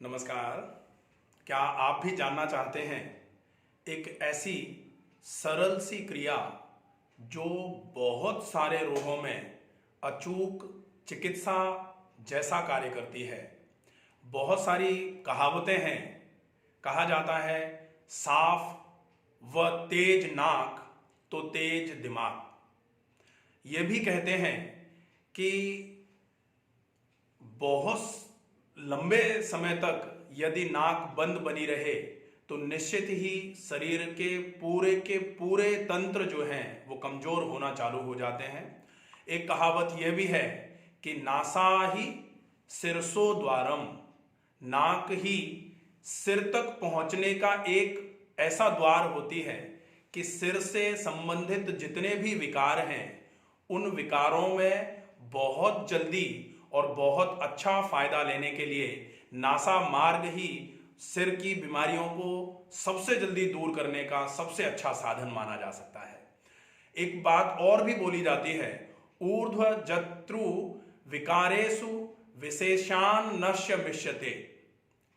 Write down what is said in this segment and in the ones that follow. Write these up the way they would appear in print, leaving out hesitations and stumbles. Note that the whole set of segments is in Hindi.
नमस्कार। क्या आप भी जानना चाहते हैं एक ऐसी सरल सी क्रिया जो बहुत सारे रोगों में अचूक चिकित्सा जैसा कार्य करती है? बहुत सारी कहावतें हैं। कहा जाता है साफ व तेज नाक तो तेज दिमाग। ये भी कहते हैं कि बहुत लंबे समय तक यदि नाक बंद बनी रहे तो निश्चित ही शरीर के पूरे तंत्र जो हैं वो कमजोर होना चालू हो जाते हैं। एक कहावत यह भी है कि नासा ही सिरसो द्वारम, नाक ही सिर तक पहुंचने का एक ऐसा द्वार होती है कि सिर से संबंधित जितने भी विकार हैं उन विकारों में बहुत जल्दी और बहुत अच्छा फायदा लेने के लिए नासा मार्ग ही सिर की बीमारियों को सबसे जल्दी दूर करने का सबसे अच्छा साधन माना जा सकता है। एक बात और भी बोली जाती है, ऊर्ध्व जत्रु विकारेषु विशेषान नश्य मिष्यते।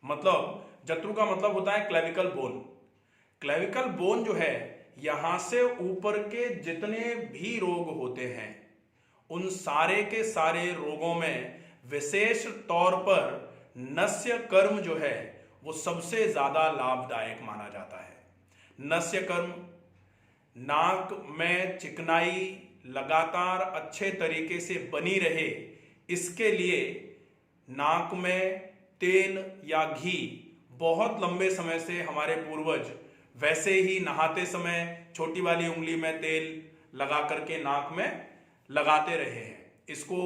मतलब जत्रु का मतलब होता है क्लेविकल बोन। क्लेविकल बोन जो है, यहां से ऊपर के जितने भी रोग होते हैं उन सारे के सारे रोगों में विशेष तौर पर नस्य कर्म जो है वो सबसे ज्यादा लाभदायक माना जाता है। नस्य कर्म, नाक में चिकनाई लगातार अच्छे तरीके से बनी रहे, इसके लिए नाक में तेल या घी बहुत लंबे समय से हमारे पूर्वज वैसे ही नहाते समय छोटी वाली उंगली में तेल लगा करके नाक में लगाते रहे हैं। इसको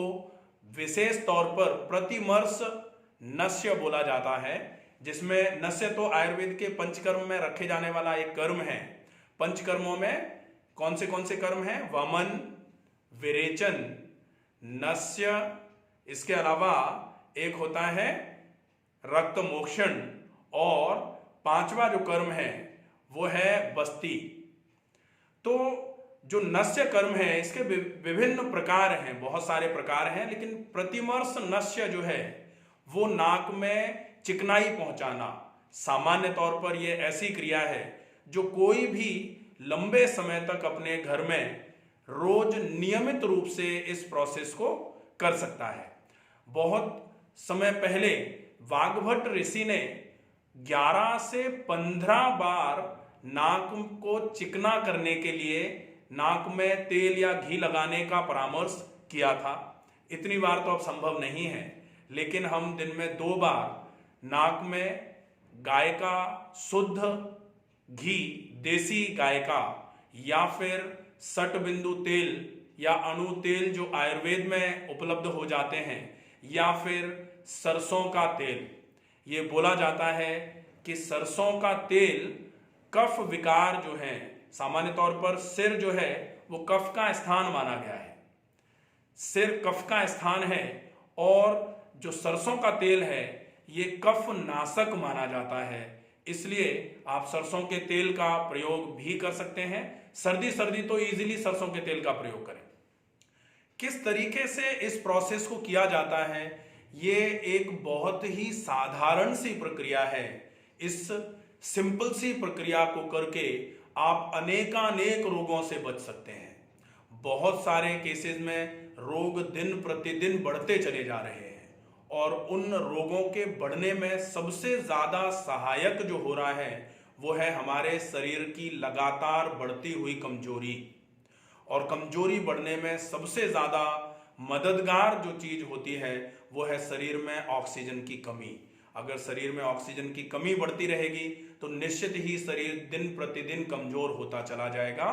विशेष तौर पर प्रतिमर्श नस्य बोला जाता है, जिसमें नस्य तो आयुर्वेद के पंचकर्म में रखे जाने वाला एक कर्म है। पंचकर्मों में कौन से कर्म हैं? वमन, विरेचन, नस्य, इसके अलावा एक होता है रक्त मोक्षण, और पांचवा जो कर्म है वो है बस्ती। तो जो नस्य कर्म है इसके विभिन्न प्रकार हैं, बहुत सारे प्रकार हैं, लेकिन प्रतिमर्श नस्य जो है वो नाक में चिकनाई पहुंचाना। सामान्य तौर पर यह ऐसी क्रिया है जो कोई भी लंबे समय तक अपने घर में रोज नियमित रूप से इस प्रोसेस को कर सकता है। बहुत समय पहले वाग्भट ऋषि ने 11 से 15 बार नाक को चिकना करने के लिए नाक में तेल या घी लगाने का परामर्श किया था। इतनी बार तो अब संभव नहीं है, लेकिन हम दिन में 2 बार नाक में गाय का शुद्ध घी, देसी गाय का, या फिर सट बिंदु तेल या अणु तेल जो आयुर्वेद में उपलब्ध हो जाते हैं, या फिर सरसों का तेल। ये बोला जाता है कि सरसों का तेल कफ विकार जो है, सामान्य तौर पर सिर जो है वो कफ का स्थान माना गया है, सिर कफ का स्थान है, और जो सरसों का तेल है ये कफ नाशक माना जाता है। इसलिए आप सरसों के तेल का प्रयोग भी कर सकते हैं। सर्दी तो इजीली सरसों के तेल का प्रयोग करें। किस तरीके से इस प्रोसेस को किया जाता है, ये एक बहुत ही साधारण सी प्रक्रिया है। इस सिंपल सी प्रक्रिया को करके आप अनेकानेक रोगों से बच सकते हैं। बहुत सारे केसेस में रोग दिन प्रतिदिन बढ़ते चले जा रहे हैं, और उन रोगों के बढ़ने में सबसे ज्यादा सहायक जो हो रहा है वो है हमारे शरीर की लगातार बढ़ती हुई कमजोरी। और कमजोरी बढ़ने में सबसे ज्यादा मददगार जो चीज होती है वो है शरीर में ऑक्सीजन की कमी। अगर शरीर में ऑक्सीजन की कमी बढ़ती रहेगी तो निश्चित ही शरीर दिन प्रतिदिन कमजोर होता चला जाएगा।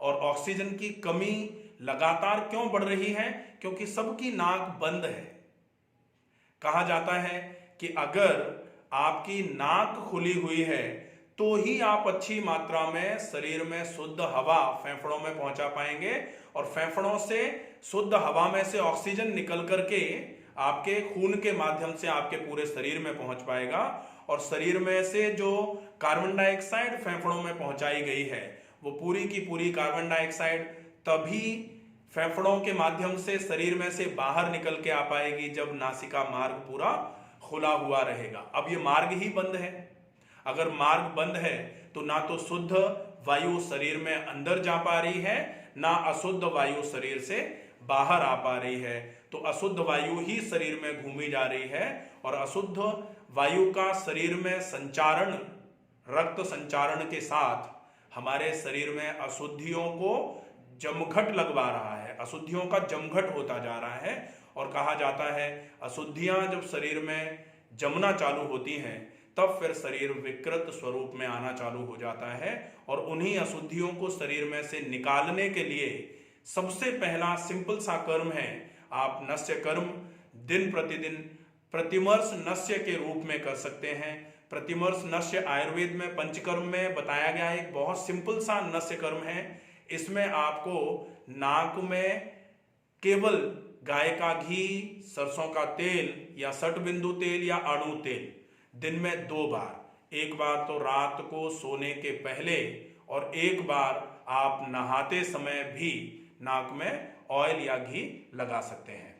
और ऑक्सीजन की कमी लगातार क्यों बढ़ रही है? क्योंकि सबकी नाक बंद है। कहा जाता है कि अगर आपकी नाक खुली हुई है तो ही आप अच्छी मात्रा में शरीर में शुद्ध हवा फेफड़ों में पहुंचा पाएंगे, और फेफड़ों से शुद्ध हवा में से ऑक्सीजन निकल करके आपके खून के माध्यम से आपके पूरे शरीर में पहुंच पाएगा, और शरीर में से जो कार्बन डाइऑक्साइड फेफड़ों में पहुंचाई गई है वो पूरी की पूरी कार्बन डाइऑक्साइड तभी फेफड़ों के माध्यम से शरीर में से बाहर निकल के आ पाएगी जब नासिका मार्ग पूरा खुला हुआ रहेगा। अब ये मार्ग ही बंद है। अगर मार्ग बंद है तो ना तो शुद्ध वायु शरीर में अंदर जा पा रही है, ना अशुद्ध वायु शरीर से बाहर आ पा रही है। तो अशुद्ध वायु ही शरीर में घूमी जा रही है और अशुद्ध वायु का शरीर में संचारण, रक्त संचारण के साथ हमारे शरीर में अशुद्धियों को जमघट लगवा रहा है, अशुद्धियों का जमघट होता जा रहा है। और कहा जाता है अशुद्धियां जब शरीर में जमना चालू होती हैं तब फिर शरीर विकृत स्वरूप में आना चालू हो जाता है। और उन्हीं अशुद्धियों को शरीर में से निकालने के लिए सबसे पहला सिंपल सा कर्म है, आप नस्य कर्म दिन प्रतिदिन प्रतिमर्श नस्य के रूप में कर सकते हैं। प्रतिमर्श नस्य आयुर्वेद में पंचकर्म में बताया गया है, एक बहुत सिंपल सा नस्य कर्म है। इसमें आपको नाक में केवल गाय का घी, सरसों का तेल या सठ बिंदु तेल या अणु तेल दिन में 2 बार, एक बार तो रात को सोने के पहले और एक बार आप नहाते समय भी नाक में ऑयल या घी लगा सकते हैं।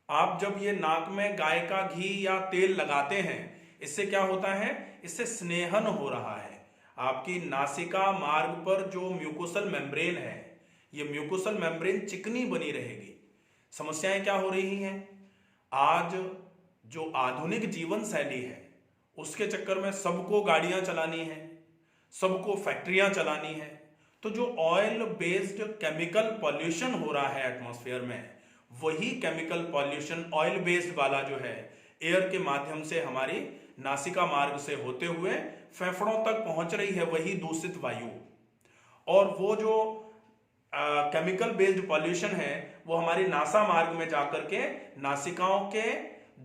आप जब ये नाक में गाय का घी या तेल लगाते हैं, इससे क्या होता है, इससे स्नेहन हो रहा है। आपकी नासिका मार्ग पर जो म्यूकोसल मेम्ब्रेन है, ये म्यूकोसल मेम्ब्रेन चिकनी बनी रहेगी। समस्याएं क्या हो रही हैं, आज जो आधुनिक जीवन शैली है उसके चक्कर में सबको गाड़ियां चलानी है, सबको फैक्ट्रियां चलानी है, तो जो ऑयल बेस्ड केमिकल पॉल्यूशन हो रहा है एटमॉस्फेयर में, वही केमिकल पॉल्यूशन ऑयल बेस्ड वाला जो है एयर के माध्यम से हमारी नासिका मार्ग से होते हुए फेफड़ों तक पहुंच रही है, वही दूषित वायु। और वो जो केमिकल बेस्ड पॉल्यूशन है वो हमारी नासा मार्ग में जाकर के नासिकाओं के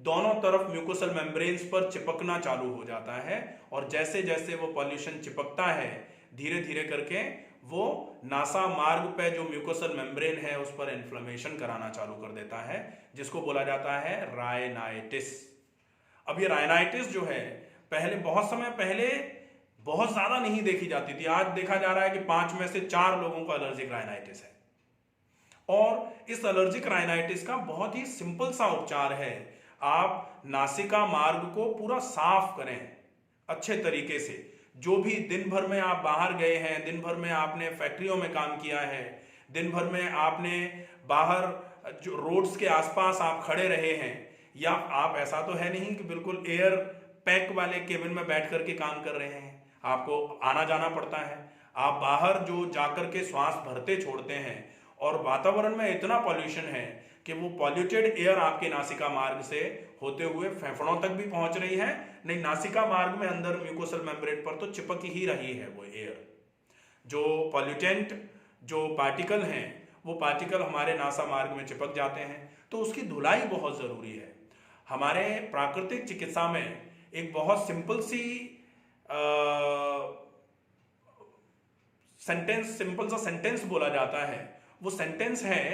दोनों तरफ म्यूकोसल मेम्ब्रेन्स पर चिपकना चालू हो जाता है। और जैसे जैसे वो पॉल्यूशन चिपकता है, धीरे धीरे करके वो नासा मार्ग पे जो म्यूकोसल मेम्ब्रेन है उस पर इन्फ्लेमेशन कराना चालू कर देता है, जिसको बोला जाता है रायनाइटिस। अब ये रायनाइटिस जो है पहले, बहुत समय पहले बहुत ज्यादा नहीं देखी जाती थी। आज देखा जा रहा है कि 5 में से 4 लोगों को एलर्जिक रायनाइटिस है। और इस एलर्जिक रायनाइटिस का बहुत ही सिंपल सा उपचार है, आप नासिका मार्ग को पूरा साफ करें अच्छे तरीके से। जो भी दिन भर में आप बाहर गए हैं, दिन भर में आपने फैक्ट्रियों में काम किया है, दिन भर में आपने बाहर जो रोड्स के आसपास आप खड़े रहे हैं, या आप ऐसा तो है नहीं कि बिल्कुल एयर पैक वाले केबिन में बैठ करके काम कर रहे हैं, आपको आना जाना पड़ता है। आप बाहर जो जाकर के श्वास भरते छोड़ते हैं और वातावरण में इतना पॉल्यूशन है कि वो पॉल्यूटेड एयर आपके नासिका मार्ग से होते हुए फेफड़ों तक भी पहुंच रही है। नहीं, नासिका मार्ग में अंदर म्यूकोसल मेम्ब्रेन पर तो चिपक ही रही है वो एयर। जो पॉल्यूटेंट जो पार्टिकल हैं वो पार्टिकल हमारे नासा मार्ग में चिपक जाते हैं, तो उसकी धुलाई बहुत जरूरी है। हमारे प्राकृतिक चिकित्सा में एक बहुत सिंपल सी सिंपल सा सेंटेंस बोला जाता है। वो सेंटेंस है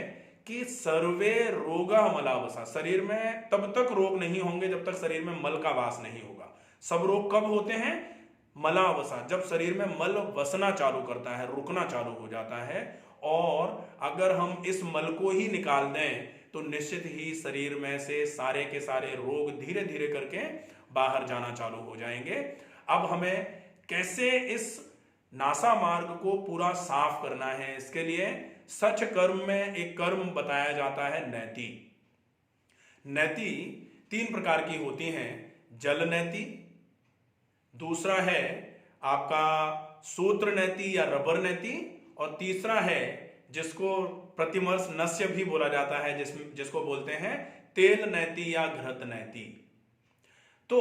कि सर्वे रोगा मलावसा। शरीर में तब तक रोग नहीं होंगे जब तक शरीर में मल का वास नहीं होगा। सब रोग कब होते हैं, मलावसा, जब शरीर में मल वसना चालू करता है, रुकना चालू हो जाता है। और अगर हम इस मल को ही निकाल दें तो निश्चित ही शरीर में से सारे के सारे रोग धीरे धीरे करके बाहर जाना चालू हो जाएंगे। अब हमें कैसे इस नासा मार्ग को पूरा साफ करना है, इसके लिए सच कर्म में एक कर्म बताया जाता है, नैति। नैति 3 प्रकार की होती हैं, जल नैति, दूसरा है आपका सूत्र नैति या रबर नैति, और तीसरा है जिसको प्रतिमर्श नस्य भी बोला जाता है, जिसको बोलते हैं तेल नैति या घृत नैति। तो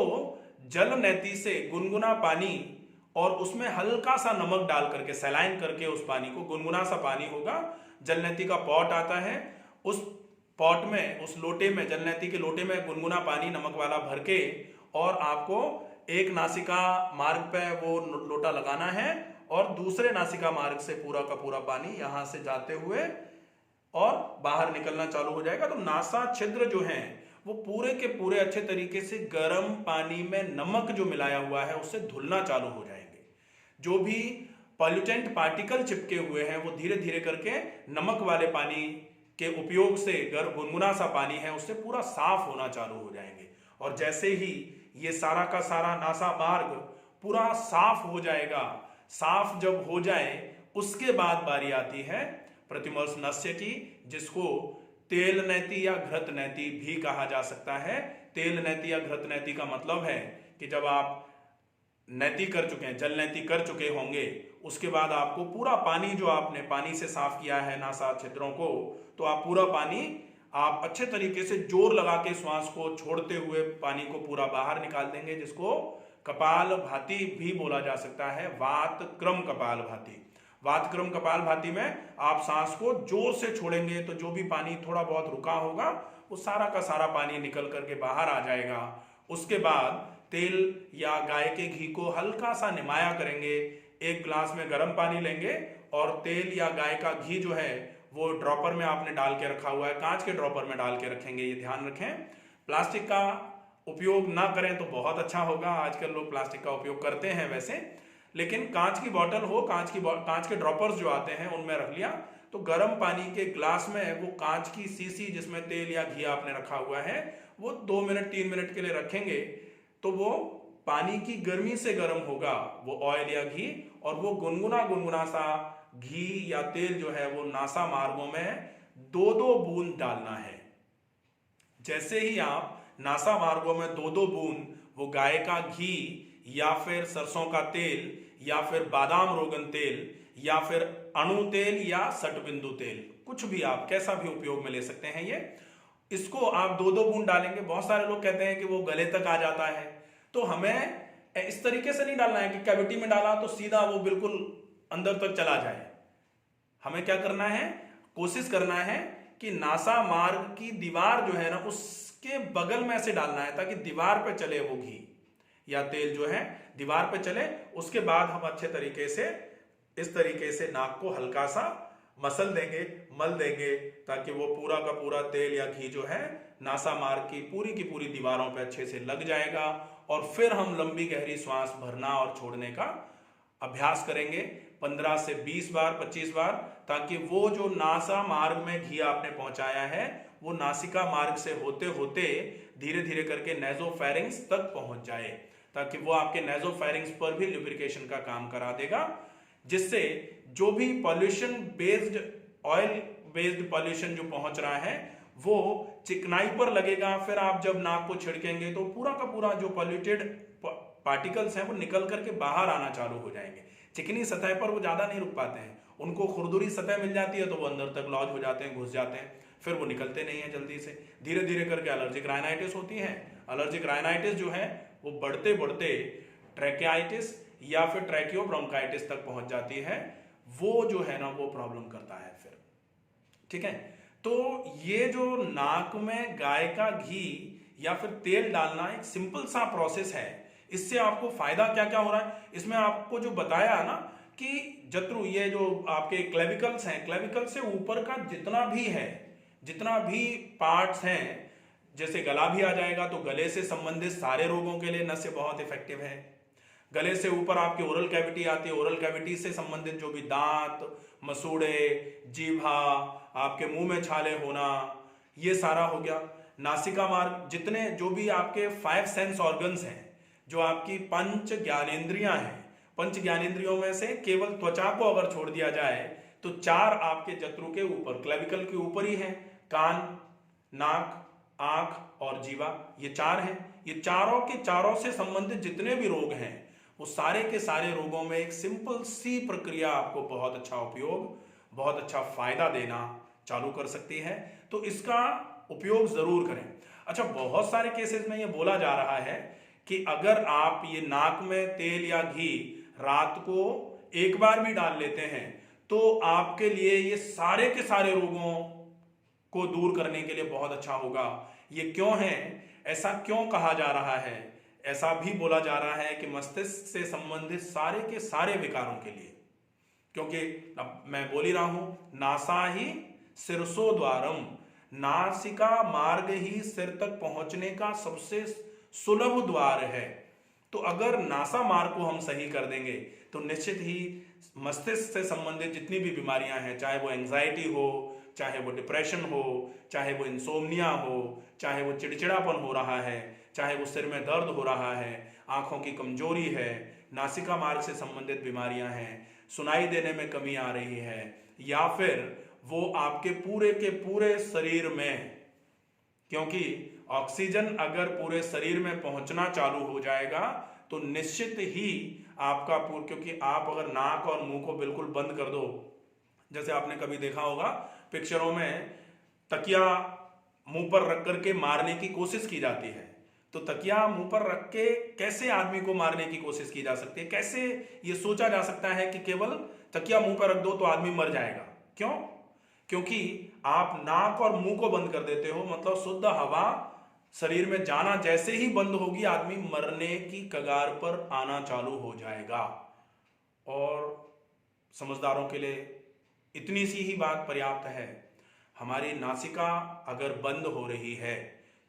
जल नैति से गुनगुना पानी और उसमें हल्का सा नमक डाल करके सैलाइन करके उस पानी को, गुनगुना सा पानी होगा, जल नैति का पॉट आता है, उस पॉट में, उस लोटे में, जल नैति के लोटे में गुनगुना पानी नमक वाला भर के, और आपको एक नासिका मार्ग पे वो लोटा लगाना है और दूसरे नासिका मार्ग से पूरा का पूरा पानी यहां से जाते हुए और बाहर निकलना चालू हो जाएगा। तो नासा छिद्र जो हैं वो पूरे के पूरे अच्छे तरीके से गर्म पानी में नमक जो मिलाया हुआ है उससे धुलना चालू हो जाएंगे। जो भी पॉल्यूटेंट पार्टिकल चिपके हुए हैं वो धीरे धीरे करके नमक वाले पानी के उपयोग से, गुनगुना सा पानी है उससे पूरा साफ होना चालू हो जाएंगे। और जैसे ही ये सारा का सारा नासा मार्ग पूरा साफ हो जाएगा, साफ जब हो जाए उसके बाद बारी आती है प्रतिमर्श नस्य की, जिसको तेल नैति या घृत नैति भी कहा जा सकता है। तेल नैति या घृत नैति का मतलब है कि जब आप नैति कर चुके हैं, जल नैति कर चुके होंगे, उसके बाद आपको पूरा पानी जो आपने पानी से साफ किया है नासा छिद्रों को, तो आप पूरा पानी आप अच्छे तरीके से जोर लगा के श्वास को छोड़ते हुए पानी को पूरा बाहर निकाल देंगे, जिसको कपाल भाती भी बोला जा सकता है, वात क्रम कपाल भाती। वात क्रम कपाल भाती में आप सांस को जोर से छोड़ेंगे तो जो भी पानी थोड़ा बहुत रुका होगा वो सारा का सारा पानी निकल करके बाहर आ जाएगा। उसके बाद तेल या गाय के घी को हल्का सा निमाया करेंगे, एक ग्लास में गर्म पानी लेंगे और तेल या गाय का घी जो है वो ड्रॉपर में आपने डाल के रखा हुआ है, कांच के ड्रॉपर में डाल के रखेंगे, ये ध्यान रखें। प्लास्टिक का उपयोग ना करें तो बहुत अच्छा होगा, आजकल लोग प्लास्टिक का उपयोग करते हैं वैसे, लेकिन कांच की बोतल हो, कांच के ड्रॉपर्स जो आते हैं उनमें रख लिया, तो गर्म पानी के ग्लास में वो कांच की शीशी जिसमें तेल या घी आपने रखा हुआ है वो 2 मिनट 3 मिनट के लिए रखेंगे, तो वो पानी की गर्मी से गर्म होगा वो ऑयल या घी, और वो गुनगुना गुनगुना सा घी या तेल जो है वो नासा मार्गों में 2-2 बूंद डालना है। जैसे ही आप नासा मार्गों में 2-2 बूंद वो गाय का घी या फिर सरसों का तेल या फिर बादाम रोगन तेल या फिर अणु तेल या सटबिंदु तेल, कुछ भी आप कैसा भी उपयोग में ले सकते हैं ये, इसको आप 2-2 बूंद डालेंगे। बहुत सारे लोग कहते हैं कि वो गले तक आ जाता है, तो हमें इस तरीके से नहीं डालना है कि कैविटी में डाला तो सीधा वो बिल्कुल अंदर तक चला जाए। हमें क्या करना है, कोशिश करना है कि नासा मार्ग की दीवार जो है ना उसके बगल में से डालना है, ताकि दीवार पे चले वो घी या तेल जो है दीवार पे चले। उसके बाद हम अच्छे तरीके से इस तरीके से नाक को हल्का सा मसल देंगे, मल देंगे, ताकि वो पूरा का पूरा तेल या घी जो है नासा मार्ग की पूरी दीवारों पे अच्छे से लग जाएगा। और फिर हम लंबी गहरी श्वास भरना और छोड़ने का अभ्यास करेंगे 15 से 20 बार 25 बार, ताकि वो जो नासा मार्ग में घी आपने पहुंचाया है वो नासिका मार्ग से होते होते धीरे धीरे करके नेजोफेरिंग्स तक पहुंच जाए, ताकि वो आपके नेजोफेरिंग्स पर भी लुब्रिकेशन का काम करा देगा, जिससे जो भी pollution based oil based pollution जो पहुंच रहा है वो चिकनाई पर लगेगा। फिर आप जब नाक को छिड़केंगे तो पूरा का पूरा जो पॉल्यूटेड पार्टिकल्स हैं वो निकल करके बाहर आना चालू हो जाएंगे। चिकनी सतह पर वो ज्यादा नहीं रुक पाते हैं, उनको खुरदुरी सतह मिल जाती है तो वो अंदर तक लॉज हो जाते हैं, घुस जाते हैं, फिर वो निकलते नहीं है जल्दी से। धीरे धीरे करके एलर्जिक राइनाइटिस होती है। एलर्जिक राइनाइटिस जो है वो बढ़ते बढ़ते ट्रैकियाइटिस या फिर ट्रैकियोब्रोंकाइटिस तक पहुंच जाती है, वो जो है ना वो प्रॉब्लम करता है फिर। ठीक है, तो ये जो नाक में गाय का घी या फिर तेल डालना एक सिंपल सा प्रोसेस है, इससे आपको फायदा क्या क्या हो रहा है, इसमें आपको जो बताया ना कि जत्रु, ये जो आपके क्लेविकल्स हैं, क्लेविकल से ऊपर का जितना भी है, जितना भी पार्ट्स हैं, जैसे गला भी आ जाएगा तो गले से संबंधित सारे रोगों के लिए नस्य बहुत इफेक्टिव है। गले से ऊपर आपकी ओरल कैविटी आती है, ओरल कैविटी से संबंधित जो भी दांत, मसूड़े, जीभा, आपके मुंह में छाले होना, ये सारा हो गया। नासिका मार्ग, जितने जो भी आपके 5 सेंस ऑर्गन्स हैं, जो आपकी 5 ज्ञानेंद्रियां हैं, 5 ज्ञानेंद्रियों में से केवल त्वचा को अगर छोड़ दिया जाए तो 4 आपके जत्रु के ऊपर, क्लेविकल के ऊपर ही है, कान, नाक, आंख और जीवा, ये 4 हैं। ये चारों के चारों से संबंधित जितने भी रोग हैं वो सारे के सारे रोगों में एक सिंपल सी प्रक्रिया आपको बहुत अच्छा उपयोग, बहुत अच्छा फायदा देना चालू कर सकती है, तो इसका उपयोग जरूर करें। अच्छा, बहुत सारे केसेस में ये बोला जा रहा है कि अगर आप ये नाक में तेल या घी रात को एक बार भी डाल लेते हैं तो आपके लिए ये सारे के सारे रोगों को दूर करने के लिए बहुत अच्छा होगा। ये क्यों है, ऐसा क्यों कहा जा रहा है? ऐसा भी बोला जा रहा है कि मस्तिष्क से संबंधित सारे के सारे विकारों के लिए, क्योंकि अब मैं बोल ही रहा हूं, नासा ही सिरसो द्वारम, नासिका मार्ग ही सिर तक पहुंचने का सबसे सुलभ द्वार है। तो अगर नासा मार्ग को हम सही कर देंगे तो निश्चित ही मस्तिष्क से संबंधित जितनी भी बीमारियां हैं, चाहे वो एंजाइटी हो, चाहे वो डिप्रेशन हो, चाहे वो इंसोम्निया हो, चाहे वो चिड़चिड़ापन हो रहा है, चाहे वो सिर में दर्द हो रहा है, आंखों की कमजोरी है, नासिका मार्ग से संबंधित बीमारियां हैं, सुनाई देने में कमी आ रही है, या फिर वो आपके पूरे के पूरे शरीर में, क्योंकि ऑक्सीजन अगर पूरे शरीर में पहुंचना चालू हो जाएगा तो निश्चित ही आपका क्योंकि आप अगर नाक और मुंह को बिल्कुल बंद कर दो, जैसे आपने कभी देखा होगा पिक्चरों में तकिया मुंह पर रख करके मारने की कोशिश की जाती है, तो तकिया मुंह पर रख के कैसे आदमी को मारने की कोशिश की जा सकती है? कैसे ये सोचा जा सकता है कि केवल तकिया मुंह पर रख दो तो आदमी मर जाएगा? क्यों? क्योंकि आप नाक और मुंह को बंद कर देते हो, मतलब शुद्ध हवा शरीर में जाना जैसे ही बंद होगी आदमी मरने की कगार पर आना चालू हो जाएगा। और समझदारों के लिए इतनी सी ही बात पर्याप्त है, हमारी नासिका अगर बंद हो रही है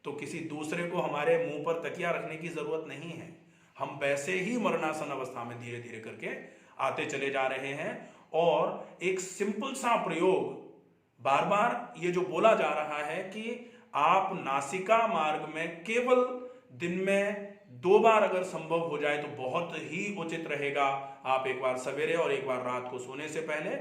तो किसी दूसरे को हमारे मुंह पर तकिया रखने की जरूरत नहीं है, हम वैसे ही मरणासन अवस्था में धीरे धीरे करके आते चले जा रहे हैं। और एक सिंपल सा प्रयोग बार बार ये जो बोला जा रहा है कि आप नासिका मार्ग में केवल दिन में 2 बार अगर संभव हो जाए तो बहुत ही उचित रहेगा। आप एक बार सवेरे और एक बार रात को सोने से पहले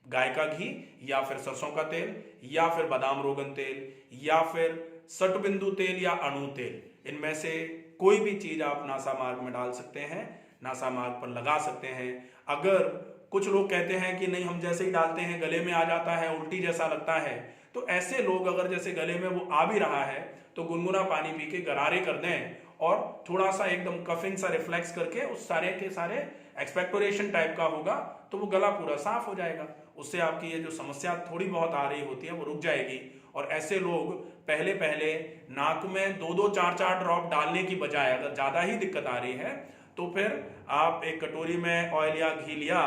गाय का घी या फिर सरसों का तेल या फिर बादाम रोगन तेल या फिर सटबिंदु तेल या अणु तेल, इनमें से कोई भी चीज आप नासा मार्ग में डाल सकते हैं, नासा मार्ग पर लगा सकते हैं। अगर कुछ लोग कहते हैं कि नहीं हम जैसे ही डालते हैं गले में आ जाता है, उल्टी जैसा लगता है, तो ऐसे लोग अगर जैसे गले में वो आ भी रहा है तो गुनगुना पानी पी के गरारे कर दें और थोड़ा सा एकदम कफिंग सा रिफ्लेक्स करके उस सारे के सारे एक्सपेक्टोरेशन टाइप का होगा तो वो गला पूरा साफ हो जाएगा। उससे आपकी ये जो समस्या थोड़ी बहुत आ रही होती है वो रुक जाएगी। और ऐसे लोग पहले पहले नाक में 2-2 4-4 ड्रॉप डालने की बजाय अगर ज़्यादा ही दिक्कत आ रही है तो फिर आप एक कटोरी में ऑयल या घी लिया,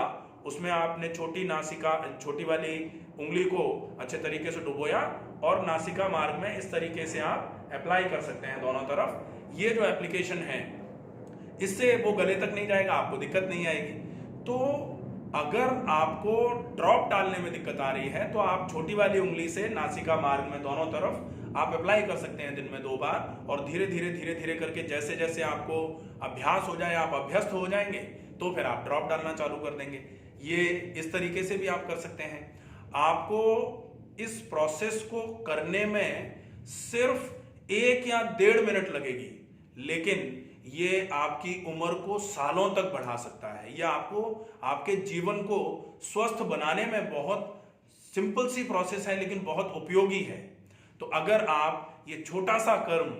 उसमें आपने छोटी वाली उंगली को अच्छे तरीके से डुबोया और नासिका मार्ग में इस तरीके से आप अप्लाई कर सकते हैं दोनों तरफ। ये जो एप्लीकेशन है इससे वो गले तक नहीं जाएगा, आपको दिक्कत नहीं आएगी। तो अगर आपको ड्रॉप डालने में दिक्कत आ रही है तो आप छोटी वाली उंगली से नासिका मार्ग में दोनों तरफ आप अप्लाई कर सकते हैं दिन में 2 बार, और धीरे धीरे करके जैसे जैसे आपको अभ्यास हो जाए, आप अभ्यस्त हो जाएंगे तो फिर आप ड्रॉप डालना चालू कर देंगे। ये इस तरीके से भी आप कर सकते हैं। आपको इस प्रोसेस को करने में सिर्फ 1 या 1.5 मिनट लगेगी, लेकिन ये आपकी उम्र को सालों तक बढ़ा सकता है। यह आपको आपके जीवन को स्वस्थ बनाने में बहुत सिंपल सी प्रोसेस है लेकिन बहुत उपयोगी है। तो अगर आप ये छोटा सा कर्म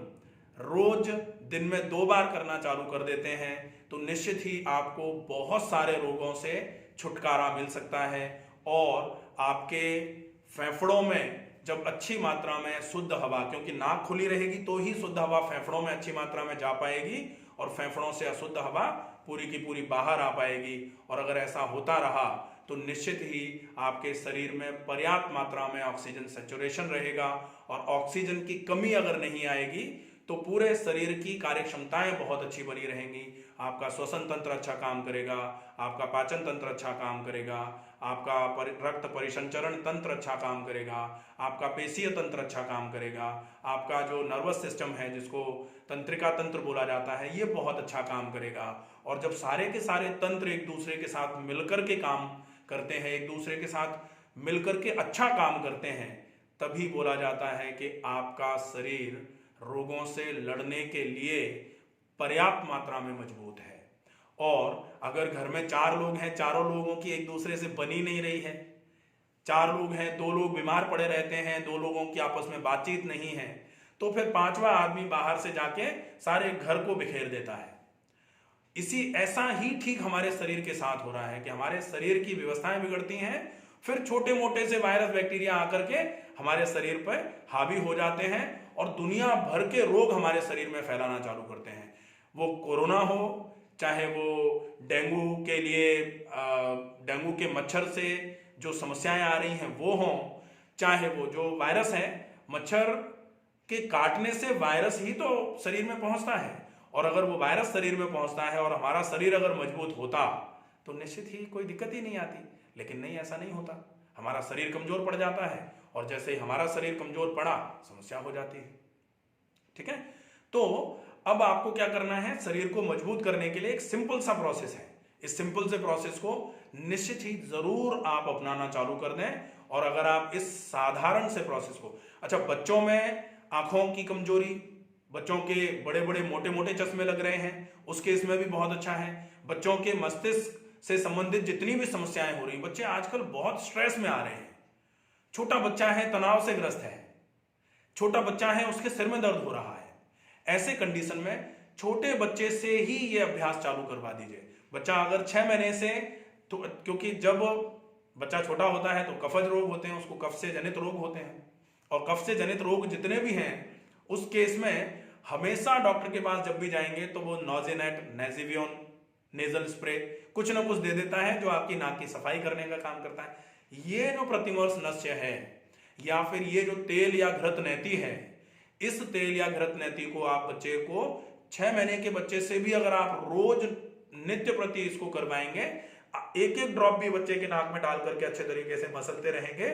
रोज दिन में 2 बार करना चालू कर देते हैं तो निश्चित ही आपको बहुत सारे रोगों से छुटकारा मिल सकता है। और आपके फेफड़ों में जब अच्छी मात्रा में शुद्ध हवा, क्योंकि नाक खुली रहेगी तो ही शुद्ध हवा फेफड़ों में अच्छी मात्रा में जा पाएगी और फेफड़ों से अशुद्ध हवा पूरी की पूरी बाहर आ पाएगी। और अगर ऐसा होता रहा तो निश्चित ही आपके शरीर में पर्याप्त मात्रा में ऑक्सीजन सैचुरेशन रहेगा, और ऑक्सीजन की कमी अगर नहीं आएगी तो पूरे शरीर की कार्य क्षमताएं बहुत अच्छी बनी रहेंगी। आपका श्वसन तंत्र अच्छा काम करेगा, आपका पाचन तंत्र अच्छा काम करेगा, आपका रक्त परिसंचरण तंत्र अच्छा काम करेगा, आपका पेशीय तंत्र अच्छा काम करेगा, आपका जो नर्वस सिस्टम है जिसको तंत्रिका तंत्र बोला जाता है ये बहुत अच्छा काम करेगा। और जब सारे के सारे तंत्र एक दूसरे के साथ मिलकर के काम करते हैं, एक दूसरे के साथ मिलकर के अच्छा काम करते हैं, तभी बोला जाता है कि आपका शरीर रोगों से लड़ने के लिए पर्याप्त मात्रा में मजबूत है। और अगर घर में 4 लोग हैं, चारों लोगों की एक दूसरे से बनी नहीं रही है, 4 लोग हैं, 2 लोग बीमार पड़े रहते हैं, 2 लोगों की आपस में बातचीत नहीं है, तो फिर 5वां आदमी बाहर से जाके सारे घर को बिखेर देता है। ऐसा ही ठीक हमारे शरीर के साथ हो रहा है कि हमारे शरीर की व्यवस्थाएं बिगड़ती हैं, फिर छोटे मोटे से वायरस बैक्टीरिया आकर के हमारे शरीर पर हावी हो जाते हैं और दुनिया भर के रोग हमारे शरीर में फैलाना चालू करते हैं। वो कोरोना हो, चाहे वो डेंगू के मच्छर से जो समस्याएं आ रही हैं वो हों, चाहे वो जो वायरस है, मच्छर के काटने से वायरस ही तो शरीर में पहुंचता है, और अगर वो वायरस शरीर में पहुंचता है और हमारा शरीर अगर मजबूत होता तो निश्चित ही कोई दिक्कत ही नहीं आती। लेकिन नहीं, ऐसा नहीं होता, हमारा शरीर कमजोर पड़ जाता है, और जैसे ही हमारा शरीर कमजोर पड़ा समस्या हो जाती है। ठीक है, तो अब आपको क्या करना है, शरीर को मजबूत करने के लिए एक सिंपल सा प्रोसेस है। इस सिंपल से प्रोसेस को निश्चित ही जरूर आप अपनाना चालू कर दें। और अगर आप इस साधारण से प्रोसेस को, अच्छा बच्चों में आंखों की कमजोरी, बच्चों के बड़े बड़े मोटे मोटे चश्मे लग रहे हैं, उस केस में भी बहुत अच्छा है। बच्चों के मस्तिष्क से संबंधित जितनी भी समस्याएं हो रही, बच्चे आजकल बहुत स्ट्रेस में आ रहे हैं। छोटा बच्चा है, तनाव से ग्रस्त है, छोटा बच्चा है, उसके सिर में दर्द हो रहा है। ऐसे कंडीशन में छोटे बच्चे से ही ये अभ्यास चालू करवा दीजिए। बच्चा अगर 6 महीने से, तो क्योंकि जब बच्चा छोटा होता है तो कफज रोग होते हैं, उसको कफ से जनित रोग होते हैं, और कफ से जनित रोग जितने भी हैं उस केस में हमेशा डॉक्टर के पास जब भी जाएंगे तो वो नोजेनेट, नेजिवियन, नेजल स्प्रे कुछ ना कुछ दे देता है जो आपकी नाक की सफाई करने का काम करता है। ये जो प्रतिमर्श नस्य है या फिर ये जो तेल या घृत नैती है, इस तेल या घृत नैती को आप बच्चे को 6 महीने के बच्चे से भी अगर आप रोज नित्य प्रति इसको करवाएंगे, एक एक ड्रॉप भी बच्चे के नाक में डाल करके अच्छे तरीके से मसलते रहेंगे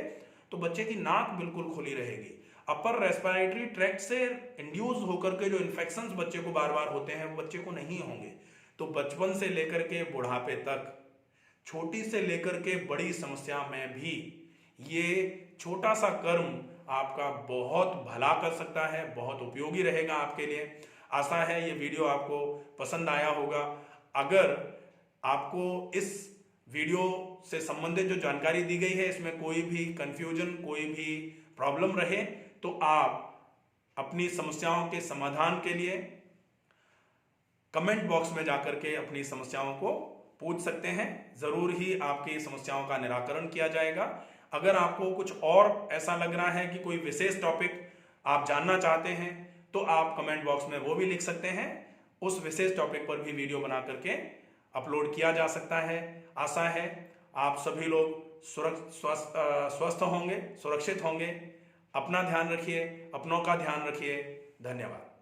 तो बच्चे की नाक बिल्कुल खुली रहेगी। अपर रेस्पिरेटरी ट्रैक्ट से इंड्यूस होकर के जो इन्फेक्शंस बच्चे को बार बार होते हैं वो बच्चे को नहीं होंगे। तो बचपन से लेकर के बुढ़ापे तक, छोटी से लेकर के बड़ी समस्या में भी ये छोटा सा कर्म आपका बहुत भला कर सकता है, बहुत उपयोगी रहेगा आपके लिए। आशा है ये वीडियो आपको पसंद आया होगा। अगर आपको इस वीडियो से संबंधित जो जानकारी दी गई है इसमें कोई भी कंफ्यूजन, कोई भी प्रॉब्लम रहे तो आप अपनी समस्याओं के समाधान के लिए कमेंट बॉक्स में जाकर के अपनी समस्याओं को पूछ सकते हैं। जरूर ही आपकी समस्याओं का निराकरण किया जाएगा। अगर आपको कुछ और ऐसा लग रहा है कि कोई विशेष टॉपिक आप जानना चाहते हैं तो आप कमेंट बॉक्स में वो भी लिख सकते हैं। उस विशेष टॉपिक पर भी वीडियो बना करके अपलोड किया जा सकता है। आशा है आप सभी लोग स्वस्थ होंगे, सुरक्षित होंगे। अपना ध्यान रखिए, अपनों का ध्यान रखिए। धन्यवाद।